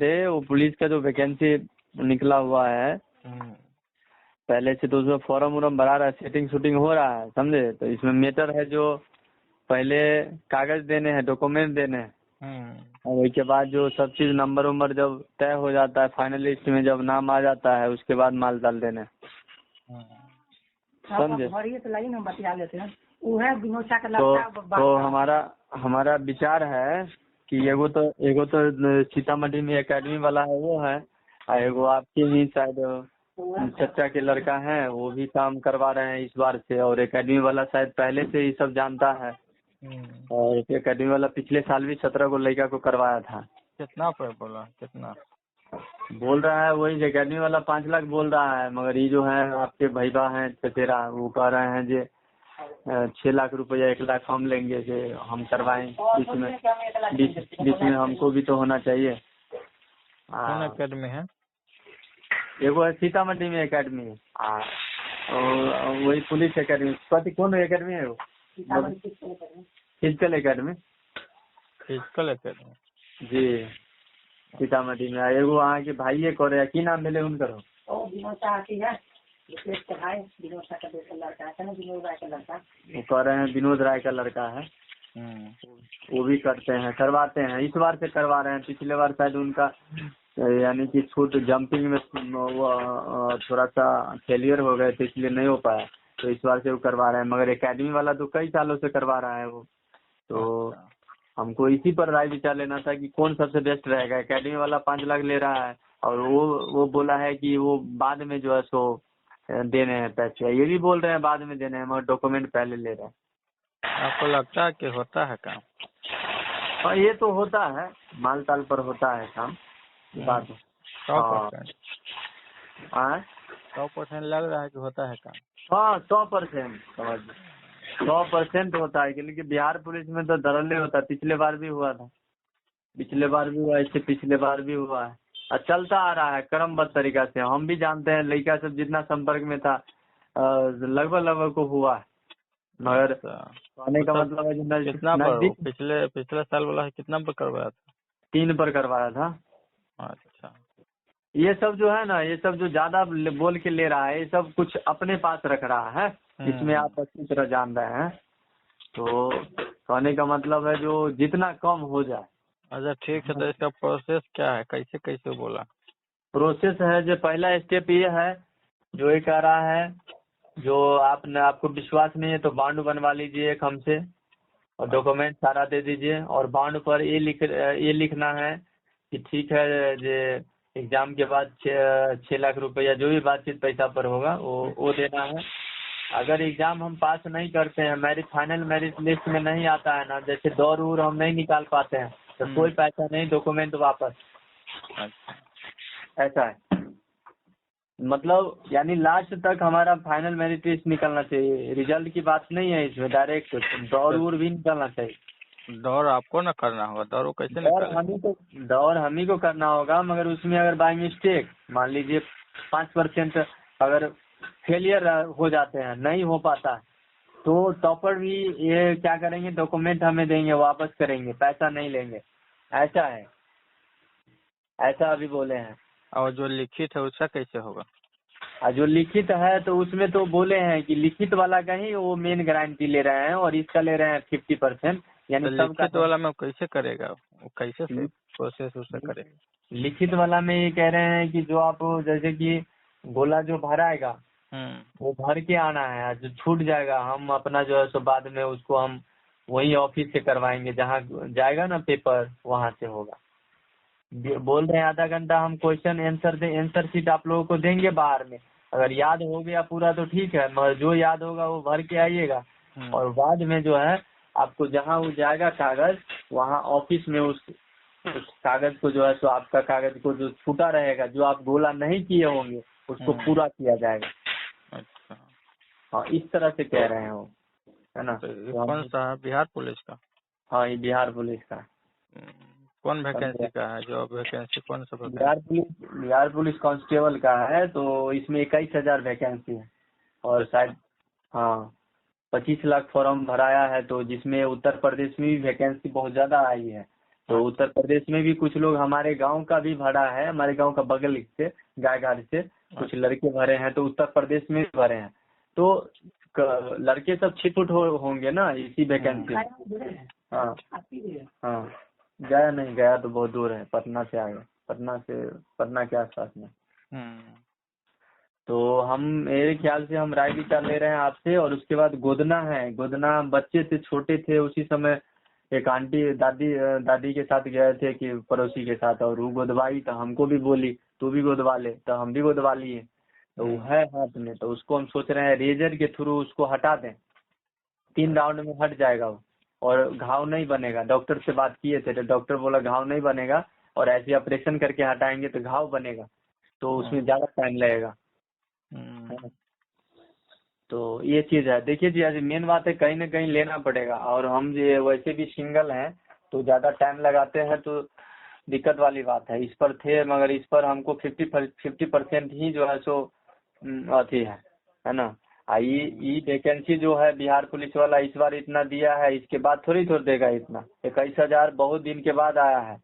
थे वो पुलिस का जो वैकेंसी निकला हुआ है पहले से, तो उसमें फॉर्म वॉर्म भरा रहा है, सेटिंग शूटिंग हो रहा है, समझे। तो इसमें मैटर है जो पहले कागज देने हैं, डॉक्यूमेंट देने हैं, और उसके बाद जो सब चीज नंबर उम्बर जब तय हो जाता है, फाइनल लिस्ट में जब नाम आ जाता है, उसके बाद माल डाल देने, समझे। तो हमारा विचार है कि एगो तो सीतामढ़ी में एकेडमी वाला है वो है, और एगो आपके ही शायद चचा के लड़का है, वो भी काम करवा रहे हैं इस बार से, और एकेडमी वाला शायद पहले से ही सब जानता है, और एकेडमी वाला पिछले साल भी 17 को लड़का को करवाया था। कितना पर बोला, कितना बोल रहा है वही एकेडमी वाला 5 लाख बोल रहा है, मगर ये जो है आपके भैया हैं चचेरा, वो कह रहे हैं जे 6 लाख रुपया 1 लाख हम लेंगे, जे हम करवाएं, बीच में हमको भी तो होना चाहिए। कौन एकेडमी है? एगो सीतामढ़ी में एकेडमी है, और वही पुलिस एकेडमी, कथी कौन एकेडमी है वो? Physical academy. फिजिकल एकेडमी जी, सीतामढ़ी में। एगो वहाँ के भाई करे, की नाम मिले उनकर? वो कह रहे हैं विनोद राय का लड़का है, वो भी करते हैं, करवाते हैं, इस बार से करवा रहे हैं। पिछले बार शायद उनका यानी कि छूट जंपिंग में वो थोड़ा सा फेलियर हो गए थे, इसलिए नहीं हो पाया, तो इस बार से वो करवा रहे हैं। मगर एकेडमी वाला तो कई सालों से करवा रहा है वो, तो हमको इसी पर राय विचार लेना था कि कौन सबसे बेस्ट रहेगा। एकेडमी वाला 5 लाख ले रहा है, और वो बोला है कि वो बाद में जो है सो देने हैं पैसे, ये भी बोल रहे हैं बाद में देने हैं, मगर डॉक्यूमेंट पहले ले रहे हैं। आपको लगता है कि होता है काम? हाँ, ये तो होता है, माल ताल पर होता है काम, बात 100%। 100% लग रहा है कि होता है काम। हाँ, 100% समझ, 100% होता है, क्योंकि बिहार पुलिस में तो धड़ल्ले होता है। पिछले बार भी हुआ था, इससे पिछले बार भी हुआ है, और चलता आ रहा है क्रमबद्ध तरीका से। हम भी जानते हैं, लड़का सब जितना संपर्क में था लगभग को हुआ है, मगर कहने का मतलब है कितना पर पिछले साल वाला कितना पर करवाया था? 3 पर करवाया था। अच्छा, ये सब जो है ना, ये सब जो ज्यादा बोल के ले रहा है, ये सब कुछ अपने पास रख रहा है, इसमें आप अच्छी तरह जान रहे हैं। तो कहने का मतलब है जो जितना कम हो जाए। अच्छा ठीक है, तो इसका प्रोसेस क्या है, कैसे कैसे बोला? प्रोसेस है जो पहला स्टेप ये है, जो ये कह रहा है, जो आपको विश्वास नहीं है तो बॉन्ड बनवा लीजिए एक हमसे, और डॉक्यूमेंट सारा दे दीजिए, और बॉन्ड पर ये लिखना है कि ठीक है जे एग्जाम के बाद 6 लाख रुपया जो भी बातचीत पैसा पर होगा वो देना है। अगर एग्जाम हम पास नहीं करते हैं, मेरिट फाइनल मेरिट लिस्ट में नहीं आता है ना, जैसे दौड़ उड़ हम नहीं निकाल पाते हैं, तो कोई पैसा नहीं, डॉक्यूमेंट वापस। ऐसा है, मतलब यानी लास्ट तक हमारा फाइनल मेरिट लिस्ट निकलना चाहिए, रिजल्ट की बात नहीं है इसमें, डायरेक्ट दौड़ उड़ भी निकलना चाहिए। दौड़ आपको ना करना होगा, दौड़ कैसे दौड़ हम ही को करना होगा, मगर उसमें अगर बाय मिस्टेक मान लीजिए 5% अगर फेलियर हो जाते हैं, नहीं हो पाता, तो टॉपर भी ये क्या करेंगे, डॉक्यूमेंट हमें देंगे, वापस करेंगे, पैसा नहीं लेंगे। ऐसा है, ऐसा अभी बोले हैं। और जो लिखित है उसका कैसे होगा? और जो लिखित है तो उसमें तो बोले हैं कि लिखित वाला का ही वो मेन गारंटी ले रहे हैं, और इसका ले रहे हैं 50%। यानी तो लिखित वाला में कैसे करेगा, वो कैसे प्रोसेस उससे करेगा? लिखित वाला में ये कह रहे हैं कि जो आप जैसे कि गोला जो भराएगा वो भर के आना है, जो छूट जाएगा हम अपना जो है सो बाद में उसको हम वही ऑफिस से करवाएंगे, जहाँ जाएगा ना पेपर वहाँ से होगा। बोल रहे हैं आधा घंटा हम क्वेश्चन आंसर शीट आप लोगों को देंगे बाहर में, अगर याद हो गया पूरा तो ठीक है, मगर जो याद होगा वो भर के आइएगा, और बाद में जो है आपको जहाँ वो जाएगा कागज, वहाँ ऑफिस में उस कागज को जो है तो आपका कागज को जो छूटा रहेगा, जो आप गोला नहीं किए होंगे उसको पूरा किया जाएगा। अच्छा, हाँ, इस तरह से कह रहे हैं वो, है ना। कौन सा, बिहार पुलिस का? हाँ, ये बिहार पुलिस का। कौन वैकेंसी का है, जॉब वैकेंसी कौन सा? बिहार पुलिस कांस्टेबल का है, तो इसमें 21,000 वैकेंसी है, और शायद हाँ 25 लाख फॉर्म भराया है, तो जिसमें उत्तर प्रदेश में भी वैकेंसी बहुत ज्यादा आई है, तो उत्तर प्रदेश में भी कुछ लोग, हमारे गांव का भी भरा है, हमारे गांव का बगल से गायघाट से कुछ लड़के भरे हैं, तो उत्तर प्रदेश में भी भरे हैं। तो लड़के सब छिटपुट होंगे ना इसी वैकेंसी। हाँ हाँ, गया नहीं, गया तो बहुत दूर है, पटना से आगे, पटना के आसपास में। तो हम, मेरे ख्याल से हम राय विचार ले रहे हैं आपसे। और उसके बाद गोदना है, गोदना बच्चे थे, छोटे थे उसी समय, एक आंटी दादी के साथ गए थे कि पड़ोसी के साथ, और वो गोदवाई तो हमको भी बोली तू भी गोदवा ले, तो हम भी गोदवा लिए। तो वो है हाथ में, तो उसको हम सोच रहे हैं रेजर के थ्रू उसको हटा दें, 3 राउंड में हट जाएगा वो, और घाव नहीं बनेगा। डॉक्टर से बात किए थे तो डॉक्टर बोला घाव नहीं बनेगा, और ऐसे ऑपरेशन करके हटाएंगे तो घाव बनेगा, तो उसमें ज्यादा टाइम लगेगा। तो ये चीज है। देखिए जी, आज मेन बात है कहीं ना कहीं लेना पड़ेगा, और हम ये वैसे भी सिंगल हैं तो ज्यादा टाइम लगाते हैं तो दिक्कत वाली बात है। इस पर थे, मगर इस पर हमको 50% ही जो है सो अथी है ना। ये वैकेंसी जो है बिहार पुलिस वाला इस बार इतना दिया है, इसके बाद थोड़ी देगा इतना। 21,000 बहुत दिन के बाद आया है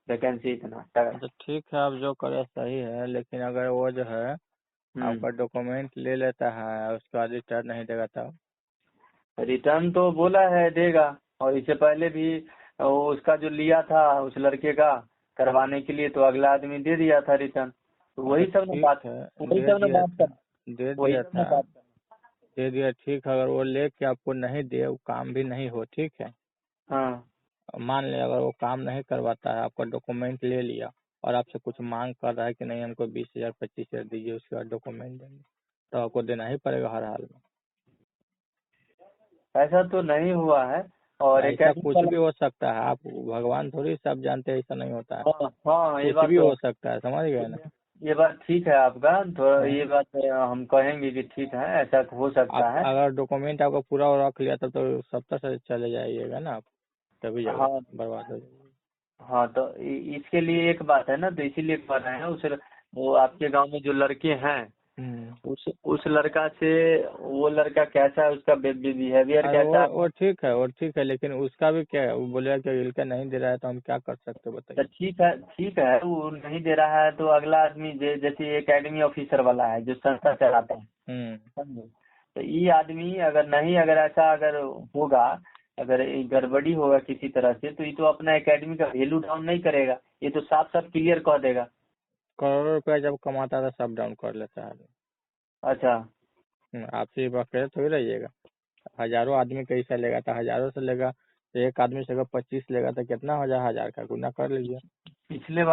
वैकेंसी इतना। तो ठीक है, आप जो करे सही है, लेकिन अगर वो जो है आपका डॉक्यूमेंट ले लेता है उसके बाद रिटर्न नहीं देगा तब? रिटर्न तो बोला है देगा, और इससे पहले भी उसका जो लिया था उस लड़के का करवाने के लिए, तो अगला आदमी दे दिया था रिटर्न। तो वही सब ना बात है, वही सब ना बात कर, दे दिया था, दे दिया, ठीक है। अगर वो लेके आपको नहीं दे, वो काम भी नहीं हो, ठीक है। हाँ, मान लिया अगर वो काम नहीं करवाता है, आपका डॉक्यूमेंट ले लिया और आपसे कुछ मांग कर रहा है कि नहीं हमको 20,000 25,000 दीजिए, उसके बाद डॉक्यूमेंट देंगे, तो आपको देना ही पड़ेगा हर हाल में। ऐसा तो नहीं हुआ है, और ऐसा कुछ भी हो सकता है, आप भगवान थोड़ी सब जानते हैं, ऐसा नहीं होता है। हाँ, ये कुछ बात भी तो हो सकता है, समझ गए ना। ये बात ठीक है आपका, तो ये बात हम कहेंगे कि ठीक है, ऐसा हो सकता है। अगर डॉक्यूमेंट आपका पूरा रख लिया तो 70 से चले जाइएगा ना आप, तभी जगह हाँ बर्बाद हो जाएगी। हाँ, तो इसके लिए एक बात है ना, तो इसीलिए कर रहे हैं। वो आपके गांव में जो लड़के हैं, उस लड़का से, वो लड़का कैसा है, उसका बिहेवियर कैसा है? वो ठीक है, वो ठीक है, लेकिन उसका भी क्या है, वो बोलेगा कि इनका नहीं दे रहा है तो हम क्या कर सकते हैं तो बताइए। ठीक है, वो नहीं दे रहा है तो अगला आदमी जैसे एकेडमी ऑफिसर वाला है जो संस्था चलाता है, समझे। तो ये आदमी अगर ऐसा होगा, अगर ये गड़बड़ी होगा किसी तरह से, तो ये तो अपना एकेडमी का वैल्यू डाउन नहीं करेगा, ये तो साफ साफ क्लियर कह देगा। करोड़ों रुपया जब कमाता था सब डाउन कर लेता है। अच्छा, आपसे अकेले थोड़ी रहिएगा, हजारों आदमी कैसा लेगा था, हजारों से लेगा, एक आदमी से अगर 25 लेगा तो कितना हो जाए, 1000 का गुना कर लीजिए। पिछले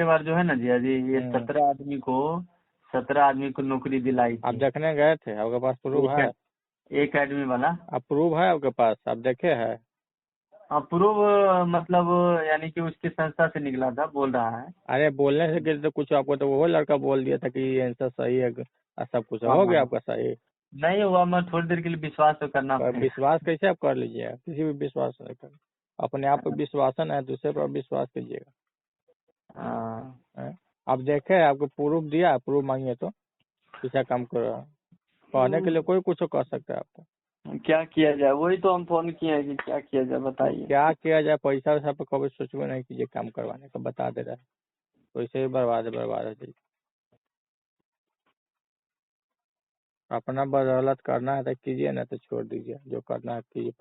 बार जो है ना जी, ये 17 आदमी को नौकरी दिलाई आप थी। देखने गए थे, आपके पास प्रूफ है? एक आदमी वाला प्रूफ है आपके पास, आप देखे है? अप्रूव, मतलब यानी कि उसकी संस्था से निकला था, बोल रहा है। अरे बोलने से किसी तो कुछ, आपको तो वो लड़का बोल दिया था कि ये आंसर सही है, सब कुछ हो गया आपका सही। नहीं हुआ, मैं थोड़ी देर के लिए विश्वास तो करना पर पड़ेगा। विश्वास कैसे आप कर लीजिएगा, किसी भी विश्वास नहीं कर, अपने आप पर विश्वासन है, दूसरे पर विश्वास कीजिएगा। आप देखे, आपको प्रूफ दिया, प्रूफ मांगिए तो कैसा काम कर रहा है, कहने के लिए कोई कुछ कर सकता है आपको। क्या किया जाए, वही तो हम फोन किए हैं कि क्या किया जाए, बताइए। क्या किया जाए, पैसा वैसा पर कभी सोचबे नहीं कीजिए, काम करवाने का बता दे रहा है, तो ऐसे ही बर्बाद हो जाइए। अपना बदौलत करना है तो कीजिए, ना तो छोड़ दीजिए, जो करना है कीजिए,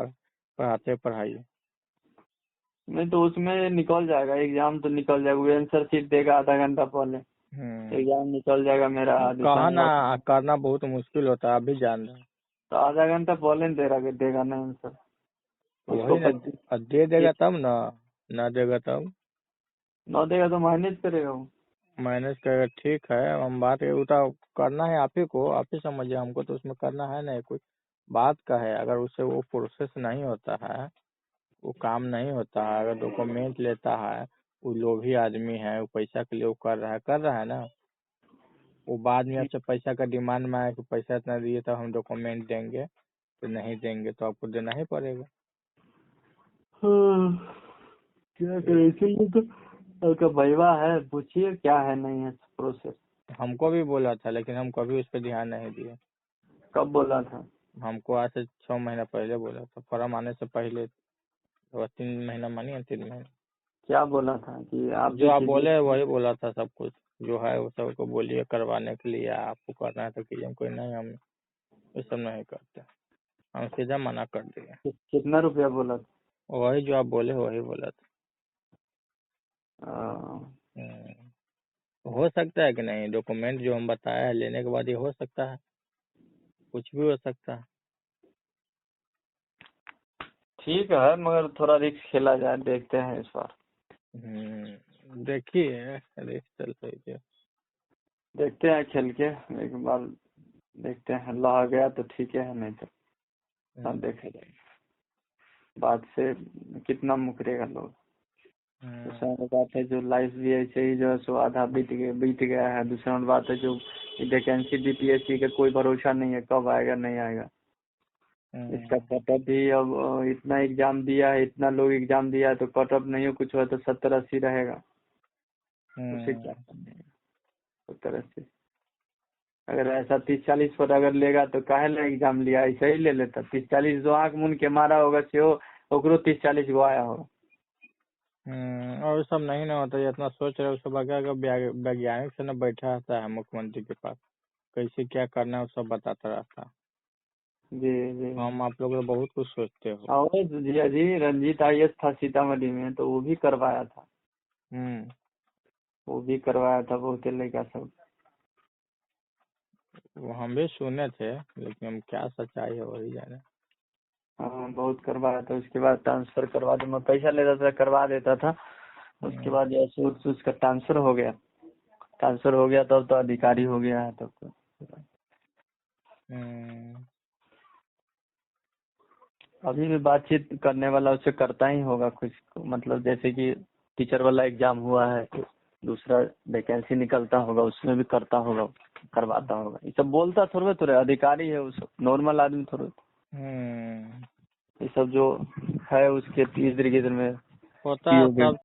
पढ़ाते पढ़ाइए। नहीं तो उसमें निकल जाएगा, एग्जाम तो निकल जाएगा, वो आंसर शीट देगा आधा घंटा पहले, एग्जाम निकल जाएगा मेरा। कहा ना, करना बहुत मुश्किल होता है, आप भी जान रहे हैं। तो आधा घंटा पहले देगा ना आंसर, वही ना, दे देगा तब ना देगा तब। न देगा तो मैनेज करेगा वो। मैनेज करेगा, ठीक है, हम बात उतना करना है आप ही को, आप ही समझिए, हमको तो उसमें करना है नहीं कुछ। बात का है, अगर उससे वो प्रोसेस नहीं होता है, वो काम नहीं होता है, अगर डॉक्यूमेंट लेता है, वो लोभी आदमी है, वो पैसा के लिए वो कर रहा है ना, वो बाद में आपसे पैसा का डिमांड में आए कि पैसा इतना दिए तो हम डॉक्यूमेंट देंगे, तो नहीं देंगे तो आपको देना ही पड़ेगा। क्या करे, इसीलिए तो आपका भैया है, पूछिए क्या है नहीं है प्रोसेस। हमको भी बोला था, लेकिन हम कभी उस पर ध्यान नहीं दिए। कब बोला था? हमको आज से 6 महीना पहले बोला था, फॉर्म आने से पहले, 3 महीना मानिए, 3 महीना। क्या बोला था कि आप जो आप बोले वही बोला था, सब कुछ जो है वो सबको बोलिए करवाने के लिए, आपको करना है तो कीजिए, कोई नहीं हम ये सब नहीं करते, हम सीधा मना कर दिए। कितना रुपया बोला था? वही जो आप बोले वही बोला था। हो सकता है कि नहीं, डॉक्यूमेंट जो हम बताया है लेने के बाद ये हो सकता है, कुछ भी हो सकता है। ठीक है, मगर थोड़ा रिस्क खेला जाए, देखते हैं इस बार। देखिए रिस्क चल रही है, देखते हैं खेल के एक बार, देखते हैं, अल्लाह आ गया तो ठीक है, नहीं तो सब देखा जाएगा। बात से कितना मुकरेगा लोग। दूसरा बात है जो लाइफ भी ऐसे ही जो है सो आधा बीत गया है। दूसरा बात है जो वैकेंसी बीपीएससी का कोई भरोसा नहीं है, कब आएगा नहीं आएगा। इसका कटअप भी अब इतना एग्जाम दिया है, इतना लोग एग्जाम दिया है, तो कटअप नहीं हो कुछ हुआ तो 70-80 रहेगा। उसे क्या करना है 70-80। अगर ऐसा 30-40 पर अगर लेगा तो काहे ला एग्जाम लिया, ऐसा ही ले लेता। 30-40 जो आँख मुन के मारा होगा से ओकरो 30-40 गो आया होगा। और सब नहीं ना होता, ये इतना सोच रहे हो सब, अगर वैज्ञानिक से न बैठा रहता है मुख्यमंत्री के पास, कैसे क्या करना है वो सब बताता रहता। जी जी, हम आप लोग तो बहुत कुछ सोचते हो। और जी रंजीत IAS था सीतामढ़ी में, तो वो भी करवाया था। वो भी करवाया था बहुत लड़का सब। वो हम भी सुने थे, लेकिन हम क्या सच्चाई है वही जाने। हाँ बहुत करवाया था, उसके बाद ट्रांसफर करवा दे, मैं पैसा लेता था करवा देता था। उसके बाद जैसे उसका ट्रांसफर हो गया तब तो अधिकारी हो गया है तब तो। अभी भी बातचीत करने वाला उससे करता ही होगा कुछ, मतलब जैसे कि टीचर वाला एग्जाम हुआ है, दूसरा वैकेंसी निकलता होगा उसमें भी करता होगा, करवाता होगा। ये सब बोलता थोड़े अधिकारी है, उस नॉर्मल आदमी थोड़े। ये सब जो है उसके इर्द गिर्द में होता है सब